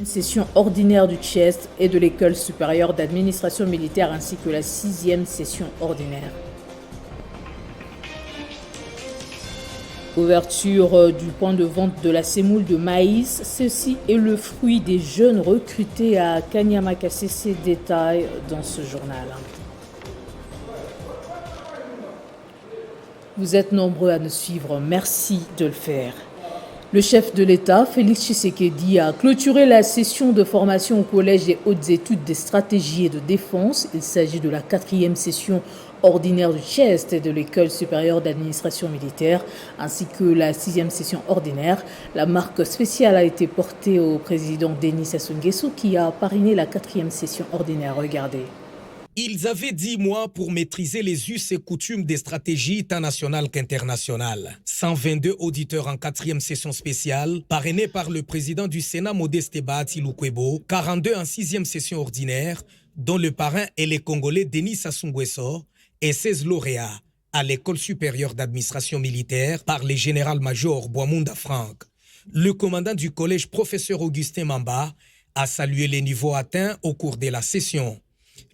session ordinaire du CHEST et de l'École supérieure d'administration militaire ainsi que la 6e session ordinaire. Ouverture du point de vente de la semoule de maïs, ceci est le fruit des jeunes recrutés à Kanyamakasese, détail dans ce journal. Vous êtes nombreux à nous suivre, merci de le faire. Le chef de l'État, Félix Tshisekedi, a clôturé la session de formation au Collège des hautes études des stratégies et de défense. Il s'agit de la 4e session ordinaire du CHEST et de l'École supérieure d'administration militaire, ainsi que la 6e session ordinaire. La marque spéciale a été portée au président Denis Sassou Nguesso qui a parrainé la 4e session ordinaire. Regardez. Ils avaient 10 mois pour maîtriser les us et coutumes des stratégies tant nationales qu'internationales. 122 auditeurs en 4e session spéciale, parrainés par le président du Sénat Modeste Bahati Lukwebo, 42 en 6e session ordinaire, dont le parrain est le Congolais Denis Sassou Nguesso, et 16 lauréats à l'École supérieure d'administration militaire par le général-major Boamunda Franck. Le commandant du collège, professeur Augustin Mamba, a salué les niveaux atteints au cours de la session.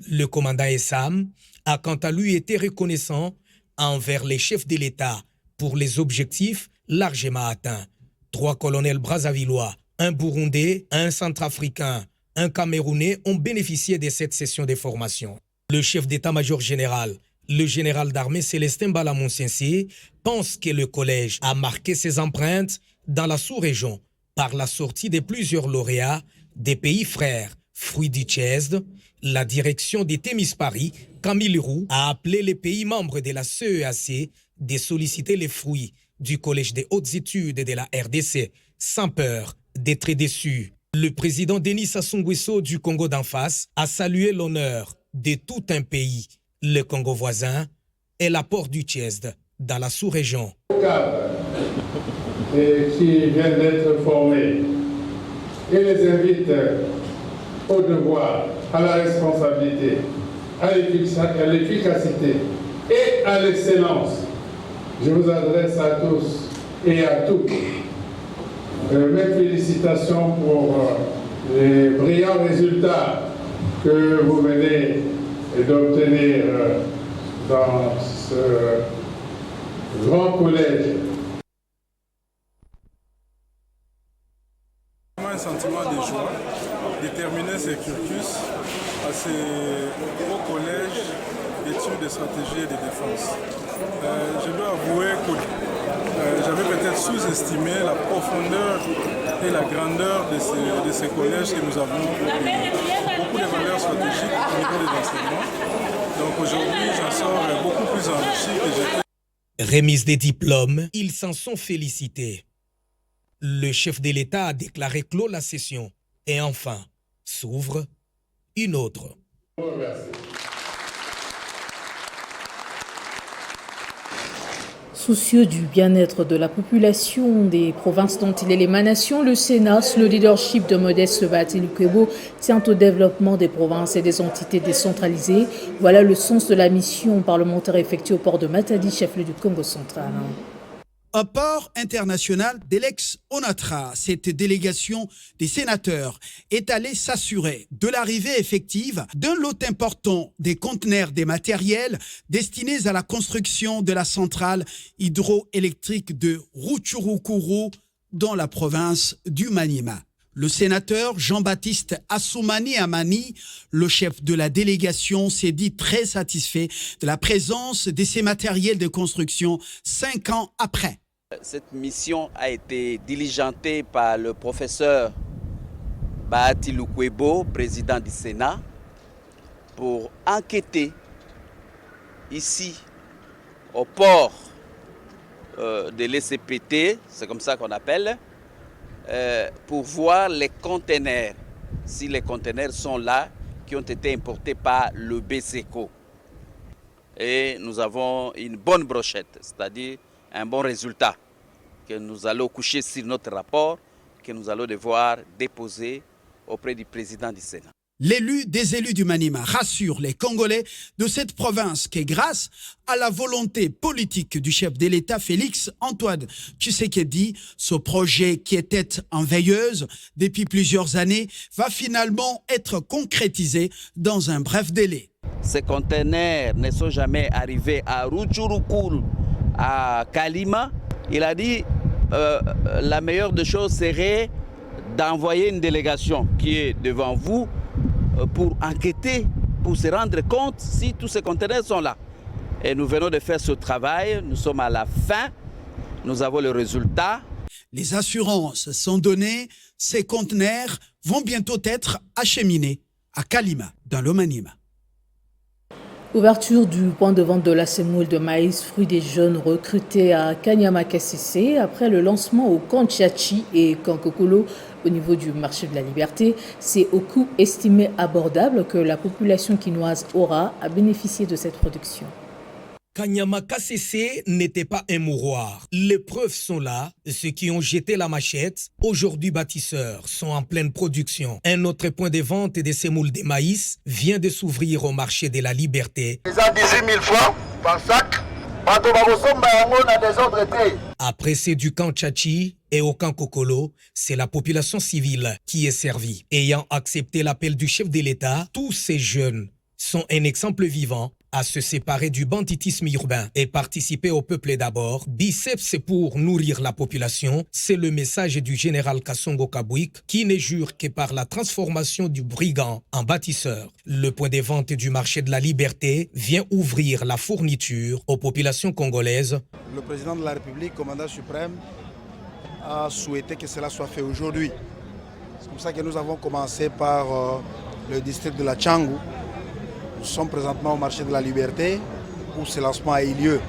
Le commandant Essam a quant à lui été reconnaissant envers les chefs de l'État pour les objectifs largement atteints. 3 colonels brazzavillois, un Burundais, un Centrafricain, un Camerounais ont bénéficié de cette session de formation. Le chef d'état-major général, le général d'armée Célestin Bala-Monsensi, pense que le collège a marqué ses empreintes dans la sous-région par la sortie de plusieurs lauréats des pays frères, fruits du CHESD. La direction des Témis Paris, Camille Roux, a appelé les pays membres de la CEAC de solliciter les fruits du Collège des hautes études de la RDC, sans peur d'être déçus. Le président Denis Sassou Nguesso du Congo d'en face a salué l'honneur de tout un pays, le Congo voisin, et l'apport du CHESD dans la sous-région. Qui viennent d'être formés, et les invite au devoir, à la responsabilité, à l'efficacité et à l'excellence. Je vous adresse à tous et à toutes mes félicitations pour les brillants résultats que vous venez d'obtenir dans ce grand collège. Un sentiment de joie de terminer ce cursus à ce haut collège d'études de stratégie et de défense. Je dois avouer que j'avais peut-être sous-estimé la profondeur et la grandeur de ce collège que nous avons obtenu. Beaucoup de valeurs stratégiques au niveau des enseignements. Donc aujourd'hui, j'en sors beaucoup plus enrichi que j'étais. Remise des diplômes, ils s'en sont félicités. Le chef de l'État a déclaré clos la session. Et enfin, s'ouvre une autre. Soucieux du bien-être de la population des provinces dont il est l'émanation, le Sénat, sous le leadership de Modeste Bahati Lukwebo, tient au développement des provinces et des entités décentralisées. Voilà le sens de la mission parlementaire effectuée au port de Matadi, chef-lieu du Congo central. Un port international de l'ex-ONATRA, cette délégation des sénateurs est allée s'assurer de l'arrivée effective d'un lot important des conteneurs des matériels destinés à la construction de la centrale hydroélectrique de Rutshurukuru dans la province du Maniema. Le sénateur Jean-Baptiste Assoumani Amani, le chef de la délégation, s'est dit très satisfait de la présence de ces matériels de construction 5 ans après. Cette mission a été diligentée par le professeur Bahati Lukwebo, président du Sénat, pour enquêter ici au port de l'ECPT, c'est comme ça qu'on appelle, pour voir les conteneurs, si les conteneurs sont là, qui ont été importés par le BSECO. Et nous avons une bonne brochette, c'est-à-dire un bon résultat que nous allons coucher sur notre rapport, que nous allons devoir déposer auprès du président du Sénat. L'élu des élus du Maniema rassure les Congolais de cette province qui, grâce à la volonté politique du chef de l'État Félix Antoine Tshisekedi, ce projet qui était en veilleuse depuis plusieurs années va finalement être concrétisé dans un bref délai. Ces conteneurs ne sont jamais arrivés à Rutshurukuru, à Kalima. Il a dit la meilleure des choses serait d'envoyer une délégation qui est devant vous pour enquêter, pour se rendre compte si tous ces conteneurs sont là. Et nous venons de faire ce travail, nous sommes à la fin, nous avons le résultat. Les assurances sont données, ces conteneurs vont bientôt être acheminés à Kalima, dans le Maniema. Ouverture du point de vente de la semoule de maïs, fruit des jeunes recrutés à Kanyama-Kassese après le lancement au Kanchachi et Kankokolo au niveau du marché de la Liberté. C'est au coût estimé abordable que la population quinoise aura à bénéficier de cette production. Kanyama-Kassese n'était pas un mouroir. Les preuves sont là. Ceux qui ont jeté la machette, aujourd'hui bâtisseurs, sont en pleine production. Un autre point de vente des semoules de maïs vient de s'ouvrir au marché de la Liberté. 18 000 francs par sac. Après c'est du Kanchachi et au Kankokolo, c'est la population civile qui est servie. Ayant accepté l'appel du chef de l'État, tous ces jeunes sont un exemple vivant à se séparer du banditisme urbain et participer au peuple d'abord. Biceps pour nourrir la population, c'est le message du général Kassongo Kabouik qui ne jure que par la transformation du brigand en bâtisseur. Le point de vente du marché de la Liberté vient ouvrir la fourniture aux populations congolaises. Le président de la République, commandant suprême, a souhaité que cela soit fait aujourd'hui. C'est comme ça que nous avons commencé par le district de la Tchangou. Nous sommes présentement au marché de la Liberté où ce lancement a eu lieu.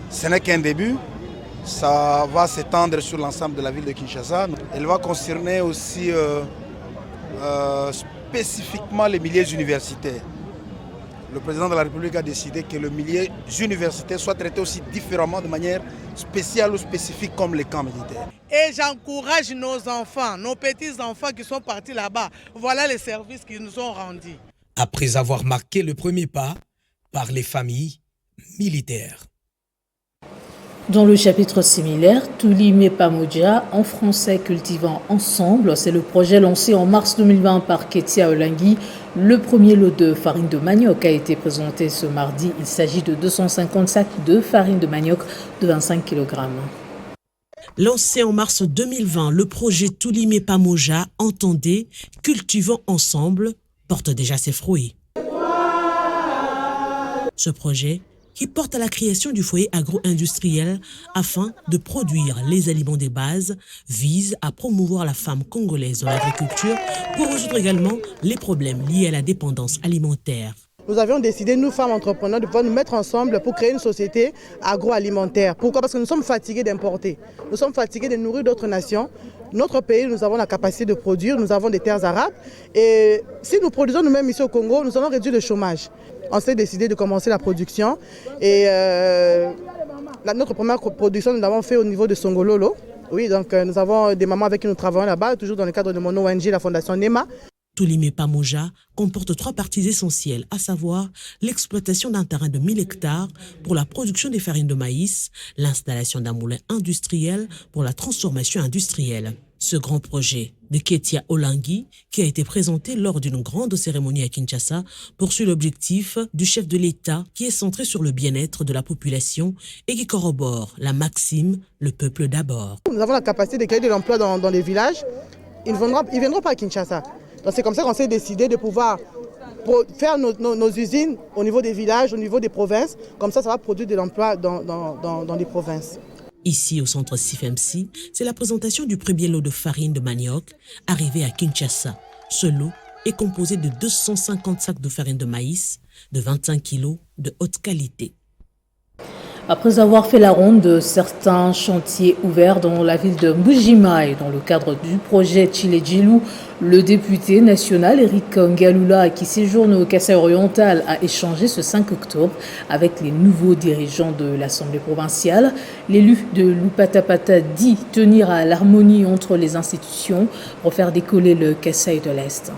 Ce n'est qu'un début, ça va s'étendre sur l'ensemble de la ville de Kinshasa. Elle va concerner aussi spécifiquement les milieux universitaires. Le président de la République a décidé que le milieu universitaire soit traité aussi différemment de manière spéciale ou spécifique comme les camps militaires. Et j'encourage nos enfants, nos petits-enfants qui sont partis là-bas. Voilà les services qu'ils nous ont rendus. Après avoir marqué le premier pas par les familles militaires. Dans le chapitre similaire, Tulime Pamoja, en français cultivant ensemble, c'est le projet lancé en mars 2020 par Ketia Olangui. Le premier lot de farine de manioc a été présenté ce mardi. Il s'agit de 250 sacs de farine de manioc de 25 kg. Lancé en mars 2020, le projet Tulime Pamoja, entendez, cultivant ensemble, porte déjà ses fruits. Ce projet, qui porte à la création du foyer agro-industriel afin de produire les aliments de base, vise à promouvoir la femme congolaise dans l'agriculture pour résoudre également les problèmes liés à la dépendance alimentaire. Nous avions décidé, nous femmes entrepreneurs, de pouvoir nous mettre ensemble pour créer une société agroalimentaire. Pourquoi? Parce que nous sommes fatigués d'importer. Nous sommes fatigués de nourrir d'autres nations. Notre pays, nous avons la capacité de produire, nous avons des terres arables. Et si nous produisons nous-mêmes ici au Congo, nous allons réduire le chômage. On s'est décidé de commencer la production. Et notre première production, nous l'avons fait au niveau de Songololo. Oui, donc nous avons des mamans avec qui nous travaillons là-bas, toujours dans le cadre de mon ONG, la Fondation NEMA. Tulime Pamoja comporte 3 parties essentielles, à savoir l'exploitation d'un terrain de 1000 hectares pour la production des farines de maïs, l'installation d'un moulin industriel pour la transformation industrielle. Ce grand projet de Ketia Olangui, qui a été présenté lors d'une grande cérémonie à Kinshasa, poursuit l'objectif du chef de l'État qui est centré sur le bien-être de la population et qui corrobore la maxime « le peuple d'abord ». Nous avons la capacité de créer de l'emploi dans les villages. Ils ne viendront pas à Kinshasa. Donc c'est comme ça qu'on s'est décidé de pouvoir faire nos usines au niveau des villages, au niveau des provinces. Comme ça va produire de l'emploi dans les provinces. Ici, au centre CIFMC, c'est la présentation du premier lot de farine de manioc arrivé à Kinshasa. Ce lot est composé de 250 sacs de farine de maïs de 25 kg de haute qualité. Après avoir fait la ronde de certains chantiers ouverts dans la ville de Mbujimai dans le cadre du projet Chile-Djilou, le député national Eric Ngalula, qui séjourne au Kasaï oriental, a échangé ce 5 octobre avec les nouveaux dirigeants de l'Assemblée provinciale. L'élu de Lupatapata dit tenir à l'harmonie entre les institutions pour faire décoller le Kasaï de l'Est.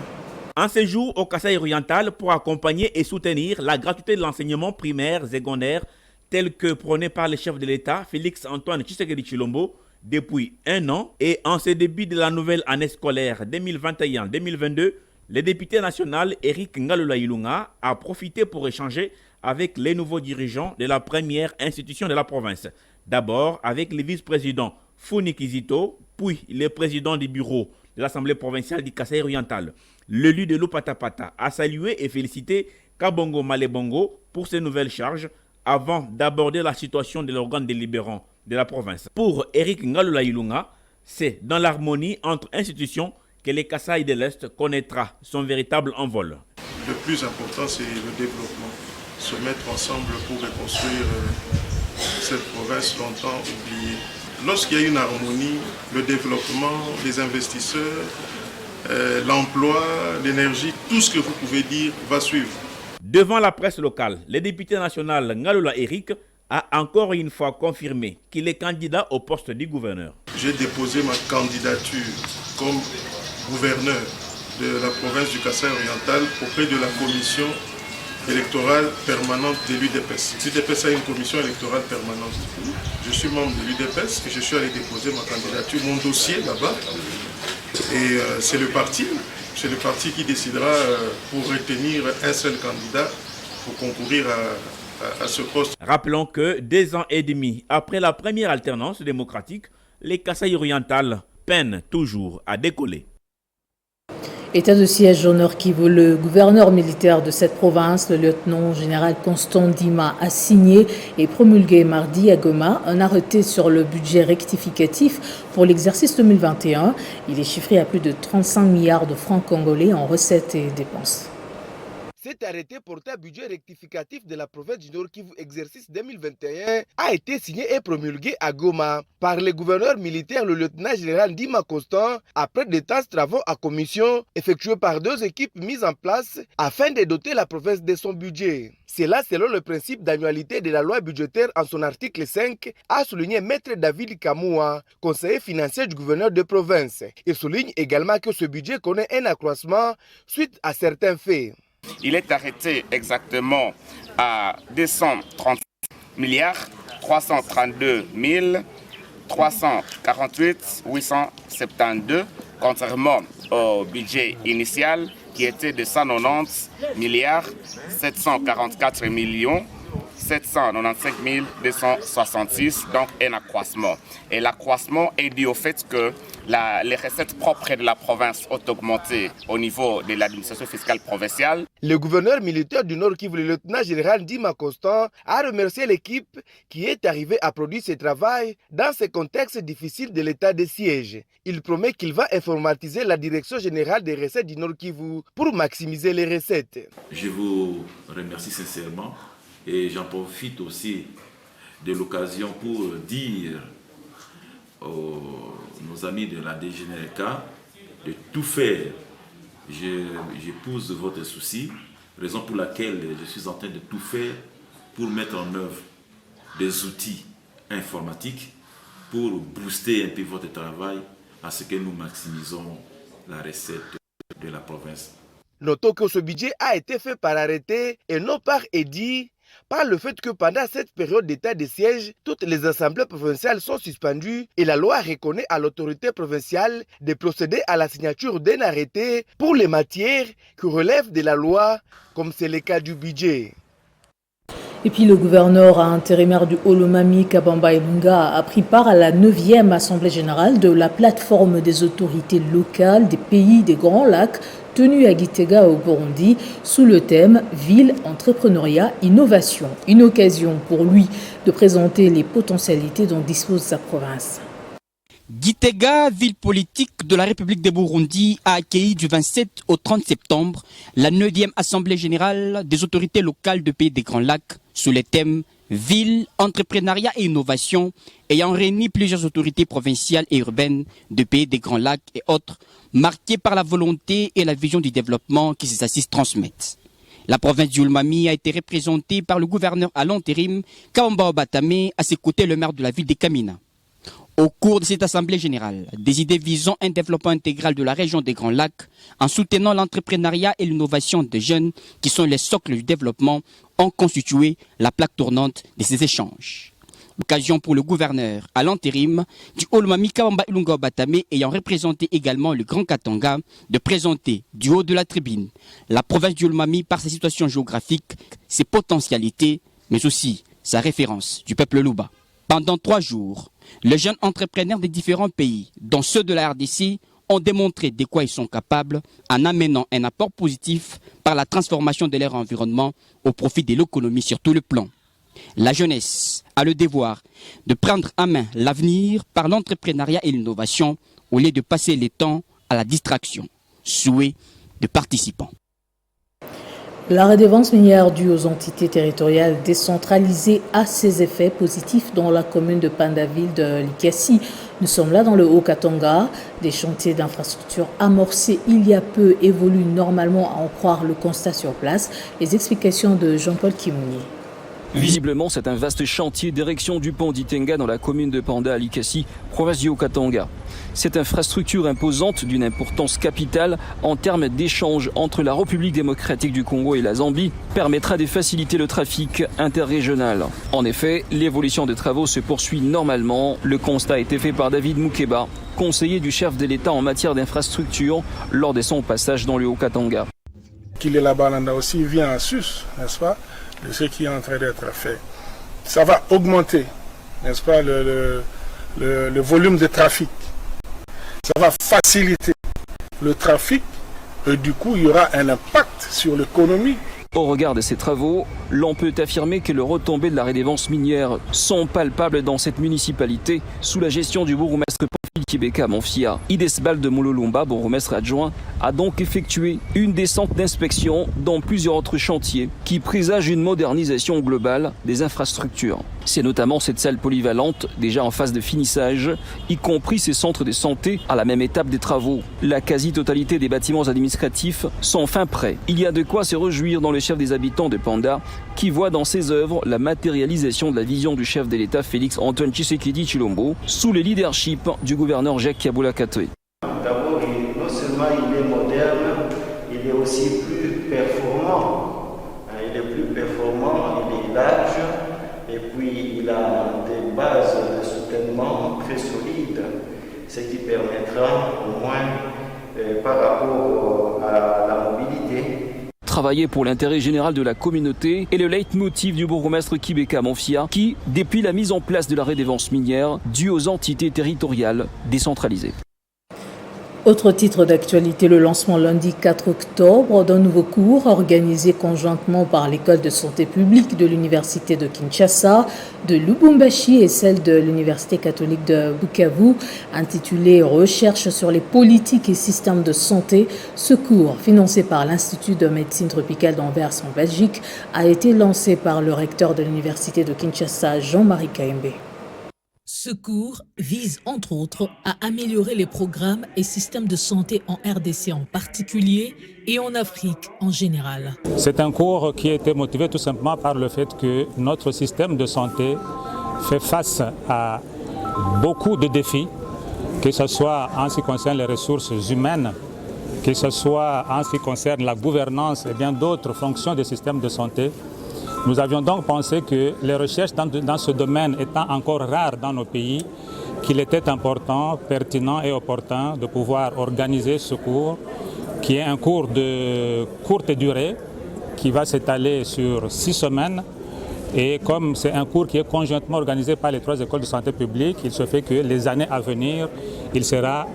Un séjour au Kasaï oriental pour accompagner et soutenir la gratuité de l'enseignement primaire et secondaire tel que prôné par le chef de l'État, Félix Antoine Tshisekedi Tshilombo, depuis 1 an. Et en ce début de la nouvelle année scolaire 2021-2022, le député national Eric Ngalula Ilunga a profité pour échanger avec les nouveaux dirigeants de la première institution de la province. D'abord avec le vice-président Funi Kizito, puis le président du bureau de l'Assemblée provinciale du Kasaï oriental. L'élu de l'Opatapata a salué et félicité Kabongo Malebongo pour ses nouvelles charges avant d'aborder la situation de l'organe délibérant de la province. Pour Eric Ngalula Ilunga, c'est dans l'harmonie entre institutions que le Kasaï de l'Est connaîtra son véritable envol. Le plus important, c'est le développement. Se mettre ensemble pour reconstruire cette province longtemps oubliée. Lorsqu'il y a une harmonie, le développement, les investisseurs, l'emploi, l'énergie, tout ce que vous pouvez dire va suivre. Devant la presse locale, le député national Ngalula Eric a encore une fois confirmé qu'il est candidat au poste du gouverneur. J'ai déposé ma candidature comme gouverneur de la province du Kasaï oriental auprès de la commission électorale permanente de l'UDPS. L'UDPS a une commission électorale permanente. Je suis membre de l'UDPS et je suis allé déposer ma candidature, mon dossier là-bas. Et c'est le parti qui décidera pour retenir un seul candidat pour concourir à ce poste. Rappelons que 2 ans et demi après la première alternance démocratique, les Kasaï oriental peinent toujours à décoller. État de siège au Nord Kivu, le gouverneur militaire de cette province, le lieutenant-général Constant Ndima, a signé et promulgué mardi à Goma un arrêté sur le budget rectificatif pour l'exercice 2021. Il est chiffré à plus de 35 milliards de francs congolais en recettes et dépenses. Cet arrêté portant un budget rectificatif de la province du Nord Kivu exercice 2021 a été signé et promulgué à Goma par le gouverneur militaire, le lieutenant-général Ndima Constant, après de temps travaux à commission effectués par 2 équipes mises en place afin de doter la province de son budget. C'est là selon le principe d'annualité de la loi budgétaire en son article 5, a souligné Maître David Kamoua, conseiller financier du gouverneur de province. Il souligne également que ce budget connaît un accroissement suite à certains faits. Il est arrêté exactement à 230 milliards 332 348 872, contrairement au budget initial qui était de 190 milliards 744 millions 795 266, donc un accroissement. Et l'accroissement est dû au fait que les recettes propres de la province ont augmenté au niveau de l'administration fiscale provinciale. Le gouverneur militaire du Nord Kivu, le lieutenant-général Ndima Constant, a remercié l'équipe qui est arrivée à produire ce travail dans ce contexte difficile de l'état de siège. Il promet qu'il va informatiser la direction générale des recettes du Nord Kivu pour maximiser les recettes. Je vous remercie sincèrement. Et j'en profite aussi de l'occasion pour dire nos amis de la DGNRK de tout faire. J'épouse votre souci, raison pour laquelle je suis en train de tout faire pour mettre en œuvre des outils informatiques pour booster un peu votre travail à ce que nous maximisons la recette de la province. Notons que ce budget a été fait par arrêté et non par édit, par le fait que pendant cette période d'état de siège, toutes les assemblées provinciales sont suspendues et la loi reconnaît à l'autorité provinciale de procéder à la signature d'un arrêté pour les matières qui relèvent de la loi, comme c'est le cas du budget. Et puis le gouverneur intérimaire du Olomami, Kabamba Ilunga, a pris part à la 9e Assemblée générale de la plateforme des autorités locales des pays des Grands Lacs, tenue à Gitega au Burundi, sous le thème « Ville, entrepreneuriat, innovation ». Une occasion pour lui de présenter les potentialités dont dispose sa province. Gitega, ville politique de la République du Burundi, a accueilli du 27 au 30 septembre la 9e Assemblée générale des autorités locales de pays des Grands Lacs sous le thème « Ville, entrepreneuriat et innovation » ayant réuni plusieurs autorités provinciales et urbaines de pays des Grands Lacs et autres, marquées par la volonté et la vision du développement qui ces assises transmettent. La province du Olomami a été représentée par le gouverneur à l'intérim, Kabamba Obatame, à ses côtés le maire de la ville de Kamina. Au cours de cette Assemblée générale, des idées visant un développement intégral de la région des Grands Lacs, en soutenant l'entrepreneuriat et l'innovation des jeunes, qui sont les socles du développement, ont constitué la plaque tournante de ces échanges. Occasion pour le gouverneur à l'intérim du Olomami Kabamba Ilunga Batame, ayant représenté également le Grand Katanga, de présenter du haut de la tribune la province du Olomami par sa situation géographique, ses potentialités, mais aussi sa référence du peuple Luba. Pendant 3 jours, les jeunes entrepreneurs des différents pays, dont ceux de la RDC, ont démontré de quoi ils sont capables en amenant un apport positif par la transformation de leur environnement au profit de l'économie sur tout le plan. La jeunesse a le devoir de prendre en main l'avenir par l'entrepreneuriat et l'innovation au lieu de passer le temps à la distraction. Souhait de participants. La redevance minière due aux entités territoriales décentralisées a ses effets positifs dans la commune de Pandaville de Likasi. Nous sommes là dans le Haut-Katanga. Des chantiers d'infrastructures amorcés il y a peu évoluent normalement, à en croire le constat sur place. Les explications de Jean-Paul Kimouni. Visiblement, c'est un vaste chantier d'érection du pont d'Itenga dans la commune de Panda à Likasi, province du Haut-Katanga. Cette infrastructure imposante d'une importance capitale en termes d'échange entre la République démocratique du Congo et la Zambie permettra de faciliter le trafic interrégional. En effet, l'évolution des travaux se poursuit normalement. Le constat a été fait par David Moukeba, conseiller du chef de l'État en matière d'infrastructure lors de son passage dans le Haut-Katanga. Qu'il est là-bas, on a aussi vient en sus, n'est-ce pas, de ce qui est en train d'être fait. Ça va augmenter, n'est-ce pas, le volume de trafic. Ça va faciliter le trafic et du coup, il y aura un impact sur l'économie. Au regard de ces travaux, l'on peut affirmer que les retombées de la redevance minière sont palpables dans cette municipalité sous la gestion du bourgmestre Pamphile Kibeka Monfia. Idesbal de Mololumba, bourgmestre adjoint, a donc effectué une descente d'inspection dans plusieurs autres chantiers qui présagent une modernisation globale des infrastructures. C'est notamment cette salle polyvalente déjà en phase de finissage, y compris ces centres de santé à la même étape des travaux. La quasi-totalité des bâtiments administratifs sont fin prêts. Il y a de quoi se réjouir dans le chef des habitants de Panda, qui voit dans ses œuvres la matérialisation de la vision du chef de l'État Félix Antoine Tshisekedi Tshilombo sous le leadership du gouverneur Jacques Kabula Katoé. D'abord, non seulement il est moderne, il est aussi plus performant. Il est plus performant, il est large, et puis il a des bases de soutènement très solides, ce qui permettra au moins par rapport à la mobilité. Travailler pour l'intérêt général de la communauté est le leitmotiv du bourgmestre Kibeka Monfia qui, depuis la mise en place de la redevance minière, due aux entités territoriales décentralisées. Autre titre d'actualité, le lancement lundi 4 octobre d'un nouveau cours organisé conjointement par l'école de santé publique de l'université de Kinshasa, de Lubumbashi et celle de l'université catholique de Bukavu, intitulé Recherche sur les politiques et systèmes de santé. Ce cours, financé par l'Institut de médecine tropicale d'Anvers en Belgique, a été lancé par le recteur de l'université de Kinshasa, Jean-Marie Kaembe. Ce cours vise, entre autres, à améliorer les programmes et systèmes de santé en RDC en particulier et en Afrique en général. C'est un cours qui a été motivé tout simplement par le fait que notre système de santé fait face à beaucoup de défis, que ce soit en ce qui concerne les ressources humaines, que ce soit en ce qui concerne la gouvernance et bien d'autres fonctions des systèmes de santé. Nous avions donc pensé que les recherches dans ce domaine étant encore rares dans nos pays, qu'il était important, pertinent et opportun de pouvoir organiser ce cours, qui est un cours de courte durée, qui va s'étaler sur 6 semaines. Et comme c'est un cours qui est conjointement organisé par les 3 écoles de santé publique, il se fait que les années à venir, il sera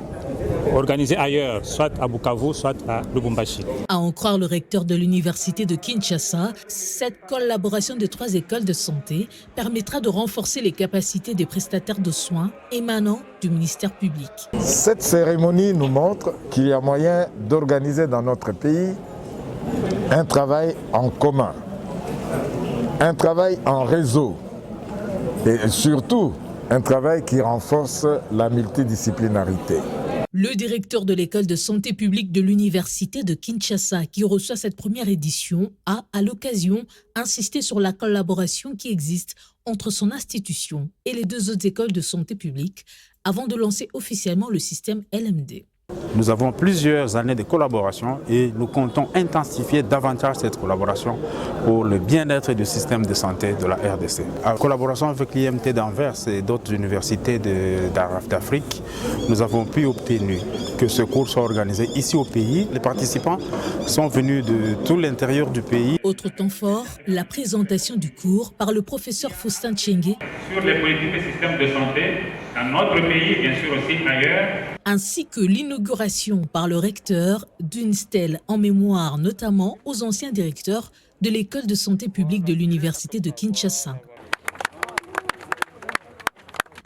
organisé ailleurs, soit à Bukavu, soit à Lubumbashi. À en croire le recteur de l'université de Kinshasa, cette collaboration de 3 écoles de santé permettra de renforcer les capacités des prestataires de soins émanant du ministère public. Cette cérémonie nous montre qu'il y a moyen d'organiser dans notre pays un travail en commun, un travail en réseau et surtout un travail qui renforce la multidisciplinarité. Le directeur de l'école de santé publique de l'université de Kinshasa, qui reçoit cette première édition, a, à l'occasion, insisté sur la collaboration qui existe entre son institution et les 2 autres écoles de santé publique avant de lancer officiellement le système LMD. Nous avons plusieurs années de collaboration et nous comptons intensifier davantage cette collaboration pour le bien-être du système de santé de la RDC. En collaboration avec l'IMT d'Anvers et d'autres universités d'Afrique, nous avons pu obtenir que ce cours soit organisé ici au pays. Les participants sont venus de tout l'intérieur du pays. Autre temps fort, la présentation du cours par le professeur Faustin Tchengue sur les politiques et systèmes de santé dans notre pays, bien sûr aussi ailleurs, ainsi que l'inauguration par le recteur d'une stèle en mémoire notamment aux anciens directeurs de l'école de santé publique de l'université de Kinshasa.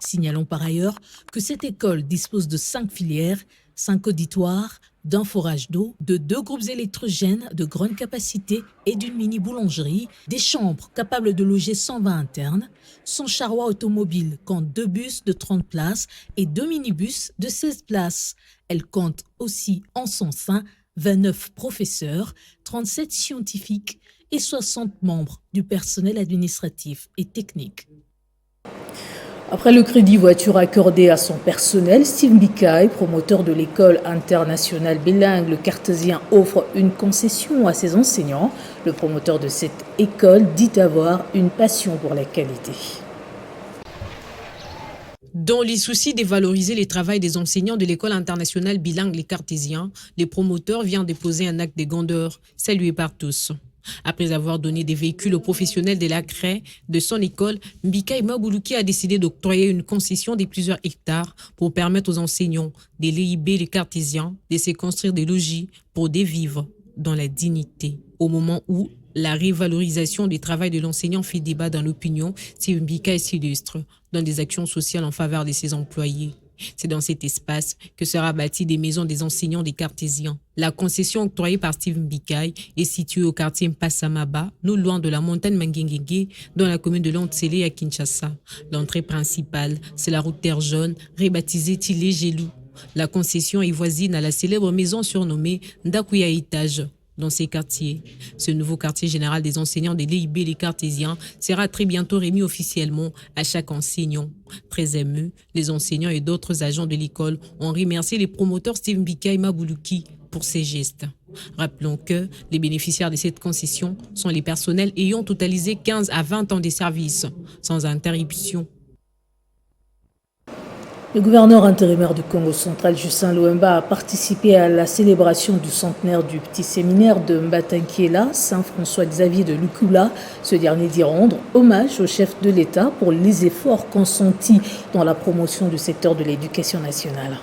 Signalons par ailleurs que cette école dispose de 5 filières, 5 auditoires, d'un forage d'eau, de 2 groupes électrogènes de grande capacité et d'une mini-boulangerie, des chambres capables de loger 120 internes, son charroi automobile compte 2 bus de 30 places et 2 minibus de 16 places. Elle compte aussi en son sein 29 professeurs, 37 scientifiques et 60 membres du personnel administratif et technique. Après le crédit voiture accordé à son personnel, Steve Mbikaï, promoteur de l'école internationale bilingue, le Cartésien, offre une concession à ses enseignants. Le promoteur de cette école dit avoir une passion pour la qualité. Dans les soucis de valoriser le travail des enseignants de l'école internationale bilingue Les Cartésiens, les promoteurs viennent déposer un acte de grandeur salué par tous. Après avoir donné des véhicules aux professionnels de la CRE de son école, Mbikaï Maboulouki a décidé d'octroyer une concession de plusieurs hectares pour permettre aux enseignants de l'EIB Les Cartésiens de se construire des logis pour des vivre dans la dignité. Au moment où la révalorisation du travail de l'enseignant fait débat dans l'opinion, Steve Mbikaï s'illustre dans des actions sociales en faveur de ses employés. C'est dans cet espace que sera bâtie des maisons des enseignants des Cartésiens. La concession octroyée par Steve Mbikaï est située au quartier Mpasamaba, non loin de la montagne Mangengenge, dans la commune de Lantsele à Kinshasa. L'entrée principale, c'est la route Terre Jaune, rebaptisée Tilé-Gelou. La concession est voisine à la célèbre maison surnommée Ndakuya Étage. Dans ces quartiers, ce nouveau quartier général des enseignants de l'EIB Les Cartésiens sera très bientôt remis officiellement à chaque enseignant. Très émus, les enseignants et d'autres agents de l'école ont remercié les promoteurs Steve Mbikaï Maboulouki pour ces gestes. Rappelons que les bénéficiaires de cette concession sont les personnels ayant totalisé 15 à 20 ans de service, sans interruption. Le gouverneur intérimaire du Congo central, Justin Louemba, a participé à la célébration du centenaire du petit séminaire de Mbatankiela, Saint-François-Xavier de Lukula. Ce dernier dit rendre hommage au chef de l'État pour les efforts consentis dans la promotion du secteur de l'éducation nationale.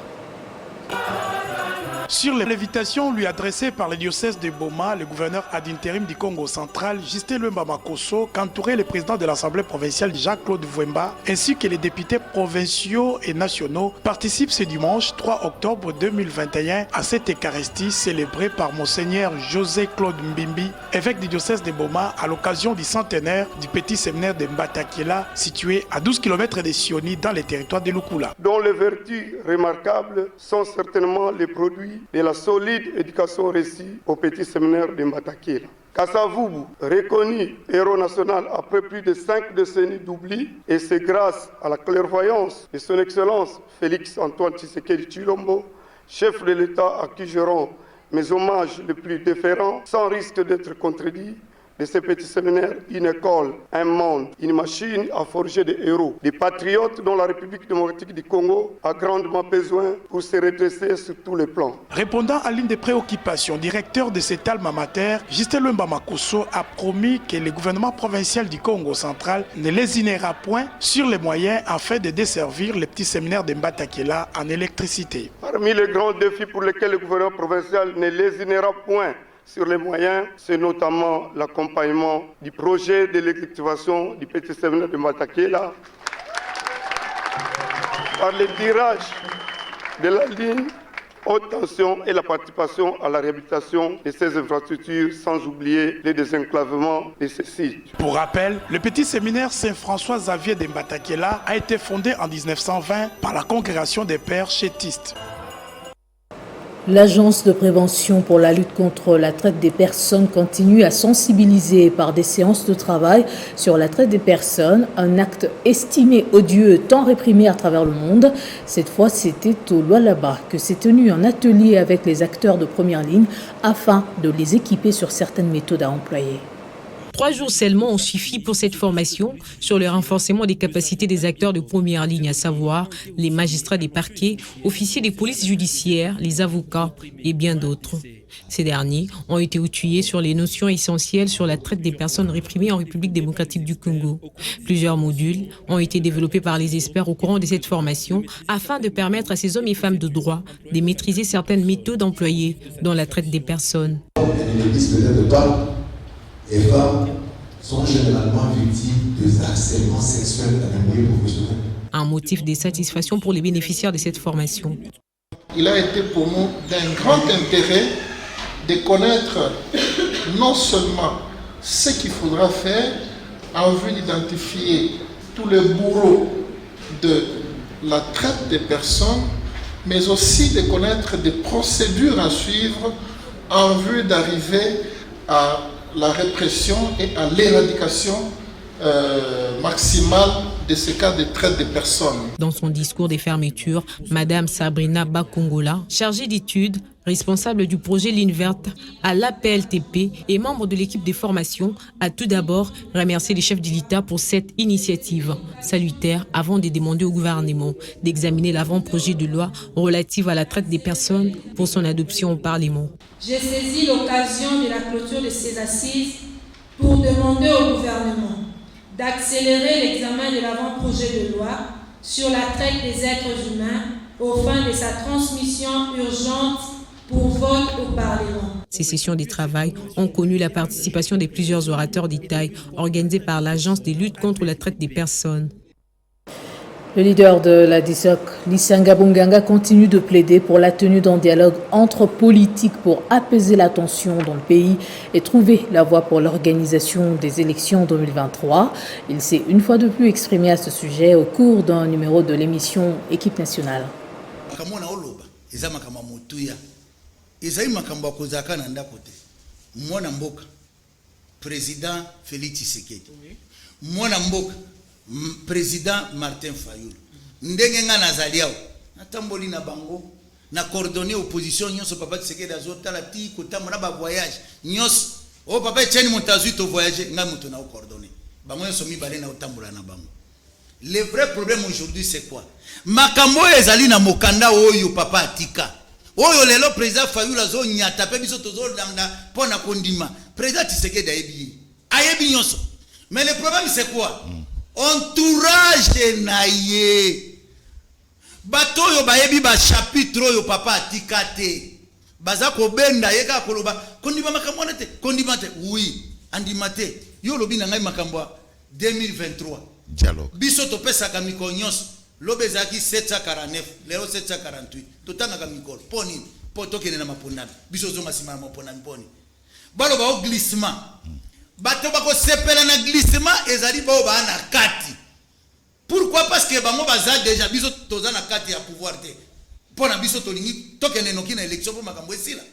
Sur l'invitation lui adressée par le diocèse de Boma, le gouverneur ad intérim du Congo central, Justin Louemba Makosso, qu'entourait le président de l'Assemblée provinciale Jacques-Claude Vouemba, ainsi que les députés provinciaux et nationaux, participent ce dimanche 3 octobre 2021 à cette Eucharistie célébrée par Monseigneur José-Claude Mbimbi, évêque du diocèse de Boma, à l'occasion du centenaire du petit séminaire de Mbatankiela, situé à 12 km de Sioni dans les territoires de Lukula. Dont les vertus remarquables sont certainement les produits de la solide éducation reçue au petit séminaire de Mbatankiela. Kassavubu, reconnu héros national après plus de 5 décennies d'oubli, et c'est grâce à la clairvoyance de son Excellence Félix Antoine Tshisekedi Tshilombo, chef de l'État à qui je rends mes hommages les plus déférents, sans risque d'être contredit, de ce petit séminaire, une école, un monde, une machine à forger des héros, des patriotes dont la République démocratique du Congo a grandement besoin pour se redresser sur tous les plans. Répondant à l'une des préoccupations, directeur de cet alma mater, Justin Louemba Makosso a promis que le gouvernement provincial du Congo central ne lésinera point sur les moyens afin de desservir le petit séminaire de Mbatankiela en électricité. Parmi les grands défis pour lesquels le gouvernement provincial ne lésinera point sur les moyens, c'est notamment l'accompagnement du projet de l'électrification du petit séminaire de Mbatankiela par le tirage de la ligne haute tension et la participation à la réhabilitation de ces infrastructures, sans oublier les désenclavements de ces sites. Pour rappel, le petit séminaire Saint-François-Xavier de Mbatankiela a été fondé en 1920 par la congrégation des pères chétistes. L'Agence de prévention pour la lutte contre la traite des personnes continue à sensibiliser par des séances de travail sur la traite des personnes, un acte estimé odieux tant réprimé à travers le monde. Cette fois, c'était au Lualaba que s'est tenu un atelier avec les acteurs de première ligne afin de les équiper sur certaines méthodes à employer. 3 jours seulement ont suffi pour cette formation sur le renforcement des capacités des acteurs de première ligne, à savoir les magistrats des parquets, officiers des polices judiciaires, les avocats et bien d'autres. Ces derniers ont été outillés sur les notions essentielles sur la traite des personnes réprimées en République démocratique du Congo. Plusieurs modules ont été développés par les experts au courant de cette formation afin de permettre à ces hommes et femmes de droit de maîtriser certaines méthodes employées dans la traite des personnes. Les femmes sont généralement victimes de harcèlement sexuel dans le milieu professionnel. Un motif de satisfaction pour les bénéficiaires de cette formation. Il a été pour nous d'un grand intérêt de connaître non seulement ce qu'il faudra faire en vue d'identifier tous les bourreaux de la traite des personnes, mais aussi de connaître des procédures à suivre en vue d'arriver à la répression et à l'éradication maximale de ces cas de traite des personnes. Dans son discours des fermetures, Madame Sabrina Bakongola, chargée d'études, responsable du projet Ligne Verte à l'APLTP et membre de l'équipe des formations, a tout d'abord remercié les chefs de l'État pour cette initiative salutaire avant de demander au gouvernement d'examiner l'avant-projet de loi relative à la traite des personnes pour son adoption au Parlement. J'ai saisi l'occasion de la clôture de ces assises pour demander au gouvernement d'accélérer l'examen de l'avant-projet de loi sur la traite des êtres humains aux fins de sa transmission urgente pour vote au Parlement. Ces sessions de travail ont connu la participation de plusieurs orateurs d'État organisés par l'Agence de lutte contre la traite des personnes. Le leader de la DISOC, Lisanga Bonganga, continue de plaider pour la tenue d'un dialogue entre politiques pour apaiser la tension dans le pays et trouver la voie pour l'organisation des élections en 2023. Il s'est une fois de plus exprimé à ce sujet au cours d'un numéro de l'émission Équipe nationale. Président Félix Tshisekedi, Président Martin Fayulu, ndenge nga nazaliao natamboli na bango na coordonner opposition nyonso papa Tshisekedi azotala ti kotambola ba voyage nyonso o papa Etienne Moutazu to voyage nga muto na coordonner bango nyonso mibale na otambola na bango. Le vrai problème aujourd'hui c'est quoi? Makambo ezali na mokanda oyo papa atika oyo lelo président Fayulu azo nyata pe biso tozo landa pona kondima président Tshisekedi ayebi nyonso. Mais le problème c'est quoi? Entourage naye bato yo bayebi ba chapitre yo papa atikate baza ko benda yeka koloba kondima makambo nete kondima te oui andima te yo lobi na ngai makambo 2023 dialogue biso to pesa ka mikonyos lobeza ki 749 leo 748 totanga ka mikolo poni poto kene na mapondana biso zo masima na mapondana poni balo ba o glissement bato bako sepela na glissement ezali bao ba na kati. Pourquoi? Parce que bango baza déjà biso toza na kati ya pouvoir te pona biso tolingi tokene noki na élection pour makambo esila.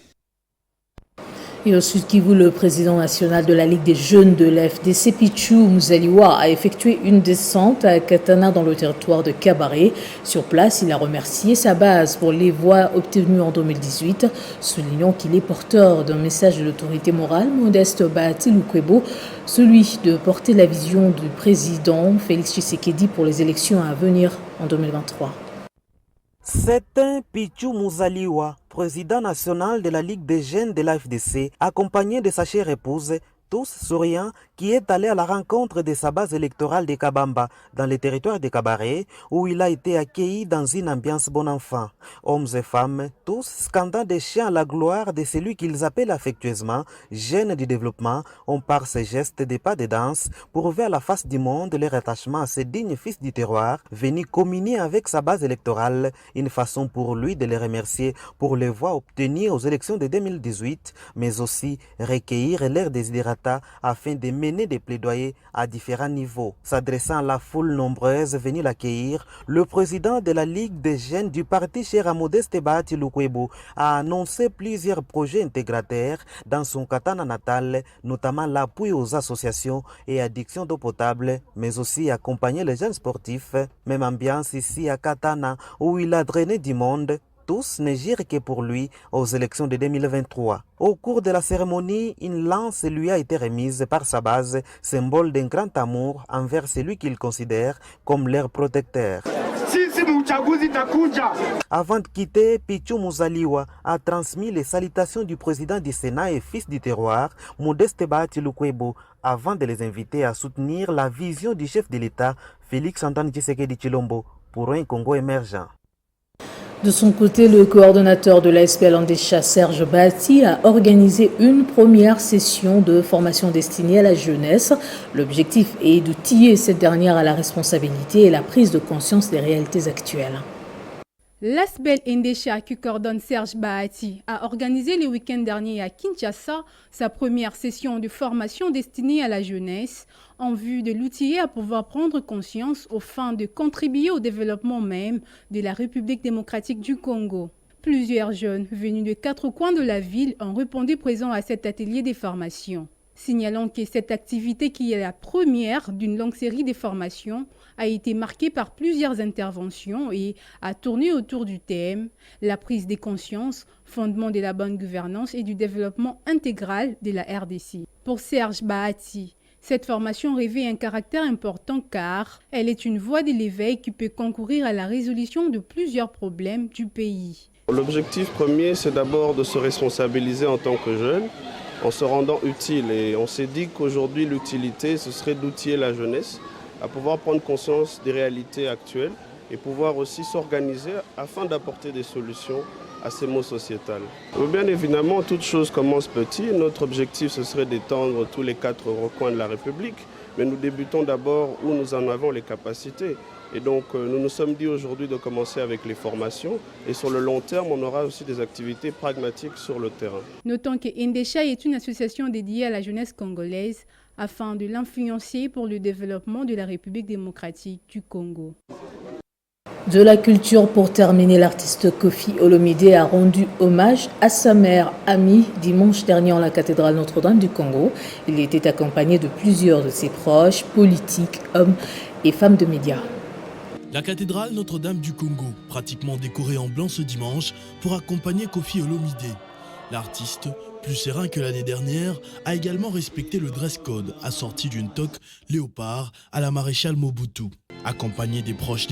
Et au Sud Kivu, le président national de la Ligue des jeunes de l'FDC, Pichu Muzaliwa, a effectué une descente à Katana dans le territoire de Kabaré. Sur place, il a remercié sa base pour les voix obtenues en 2018, soulignant qu'il est porteur d'un message de l'autorité morale, Modeste Bahati Lukwebo, celui de porter la vision du président Félix Tshisekedi pour les élections à venir en 2023. C'est un Pichu Muzaliwa, président national de la Ligue des jeunes de l'AFDC, accompagné de sa chère épouse, tous souriants, qui est allé à la rencontre de sa base électorale de Kabamba, dans le territoire de Kabaré, où il a été accueilli dans une ambiance bon enfant. Hommes et femmes, tous scandant des chants à la gloire de celui qu'ils appellent affectueusement jeune du développement, ont par ses gestes des pas de danse prouvé à la face du monde leur attachement à ce digne fils du terroir, venu communier avec sa base électorale, une façon pour lui de les remercier pour les voix obtenues aux élections de 2018, mais aussi recueillir leurs désiderata Bata afin de mener des plaidoyers à différents niveaux. S'adressant à la foule nombreuse venue l'accueillir, le président de la Ligue des jeunes du parti Cher Modeste Bahati Lukwebo a annoncé plusieurs projets intégrateurs dans son Katana natal, notamment l'appui aux associations et addiction d'eau potable, mais aussi accompagner les jeunes sportifs. Même ambiance ici à Katana où il a drainé du monde. Tous ne girent que pour lui aux élections de 2023. Au cours de la cérémonie, une lance lui a été remise par sa base, symbole d'un grand amour envers celui qu'il considère comme leur protecteur. Avant de quitter, Pichu Muzaliwa a transmis les salutations du président du Sénat et fils du terroir, Modeste Bahati Lukwebo, avant de les inviter à soutenir la vision du chef de l'État, Félix Antoine Tshisekedi Tshilombo, pour un Congo émergent. De son côté, le coordonnateur de la SPL Andesha, Serge Bahati, a organisé une première session de formation destinée à la jeunesse. L'objectif est d'outiller cette dernière à la responsabilité et la prise de conscience des réalités actuelles. L'ASBEL Ndesha, qui coordonne Serge Bahati, a organisé le week-end dernier à Kinshasa sa première session de formation destinée à la jeunesse en vue de l'outiller à pouvoir prendre conscience aux fins de contribuer au développement même de la République démocratique du Congo. Plusieurs jeunes venus de 4 coins de la ville ont répondu présents à cet atelier de formation. Signalons que cette activité, qui est la première d'une longue série de formations, a été marquée par plusieurs interventions et a tourné autour du thème « La prise de conscience, fondement de la bonne gouvernance et du développement intégral de la RDC ». Pour Serge Bahati, cette formation revêt un caractère important car elle est une voie de l'éveil qui peut concourir à la résolution de plusieurs problèmes du pays. L'objectif premier, c'est d'abord de se responsabiliser en tant que jeune, en se rendant utile. Et on s'est dit qu'aujourd'hui, l'utilité, ce serait d'outiller la jeunesse à pouvoir prendre conscience des réalités actuelles et pouvoir aussi s'organiser afin d'apporter des solutions à ces maux sociétals. Bien évidemment, toute chose commence petit. Notre objectif, ce serait d'étendre tous les 4 recoins de la République. Mais nous débutons d'abord où nous en avons les capacités. Et donc, nous nous sommes dit aujourd'hui de commencer avec les formations. Et sur le long terme, on aura aussi des activités pragmatiques sur le terrain. Notons que Ndesha est une association dédiée à la jeunesse congolaise afin de l'influencer pour le développement de la République démocratique du Congo. De la culture pour terminer, l'artiste Koffi Olomide a rendu hommage à sa mère Ami dimanche dernier en la cathédrale Notre-Dame du Congo. Il était accompagné de plusieurs de ses proches, politiques, hommes et femmes de médias. La cathédrale Notre-Dame du Congo, pratiquement décorée en blanc ce dimanche pour accompagner Koffi Olomide. L'artiste, plus serein que l'année dernière, a également respecté le dress code, assorti d'une toque léopard à la maréchale Mobutu. Accompagné des proches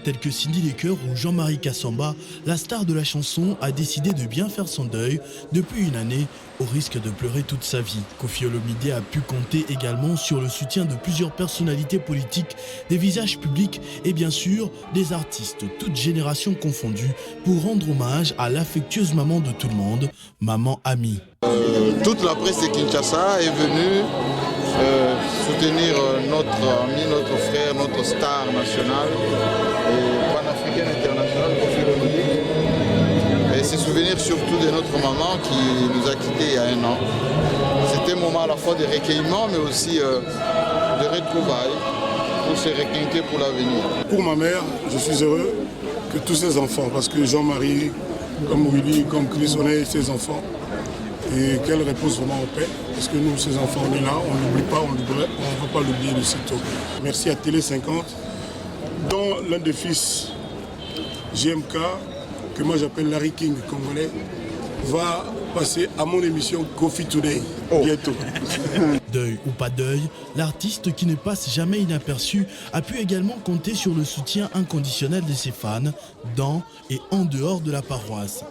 tels que Cindy Lecoeur ou Jean-Marie Kassamba, la star de la chanson a décidé de bien faire son deuil depuis une année, au risque de pleurer toute sa vie. Koffi Olomide a pu compter également sur le soutien de plusieurs personnalités politiques, des visages publics et bien sûr des artistes, toutes générations confondues, pour rendre hommage à l'affectueuse maman de tout le monde, maman Ami. Toute la presse de Kinshasa est venue soutenir notre ami, notre frère, notre star nationale et panafricaine internationale, Koffi Olomide. Et se souvenir surtout de notre maman qui nous a quittés il y a 1 an. C'était un moment à la fois de recueillement mais aussi de retrouvailles pour se requinquer pour l'avenir. Pour ma mère, je suis heureux que tous ses enfants, parce que Jean-Marie, comme Willy, comme Chris, on est ses enfants. Et qu'elle repose vraiment en paix, parce que nous, ces enfants, on est là, on n'oublie pas, on ne va pas l'oublier de sitôt. Merci à Télé 50, dont l'un des fils, JMK, que moi j'appelle Larry King congolais, va passer à mon émission Coffee Today, bientôt. Deuil ou pas deuil, l'artiste qui ne passe jamais inaperçu a pu également compter sur le soutien inconditionnel de ses fans, dans et en dehors de la paroisse.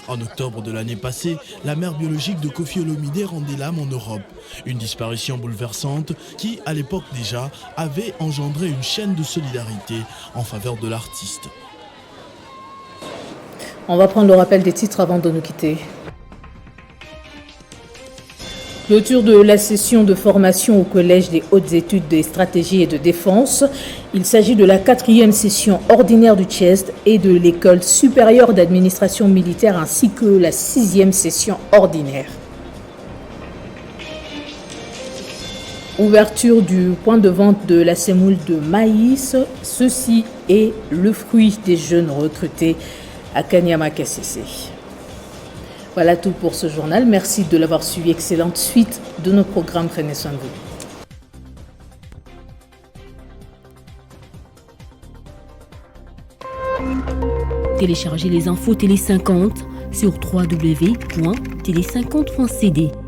En octobre de l'année passée, la mère biologique de Koffi Olomide rendait l'âme en Europe. Une disparition bouleversante qui, à l'époque déjà, avait engendré une chaîne de solidarité en faveur de l'artiste. On va prendre le rappel des titres avant de nous quitter. Clôture de la session de formation au Collège des hautes études de stratégie et de défense. Il s'agit de la 4e session ordinaire du CHESD et de l'École supérieure d'administration militaire ainsi que la 6e session ordinaire. Ouverture du point de vente de la semoule de maïs. Ceci est le fruit des jeunes recrutés à Kanyama KCC. Voilà tout pour ce journal. Merci de l'avoir suivi. Excellente suite de nos programmes. Prenez soin de vous. Téléchargez les infos Télé 50 sur www.télé50.cd.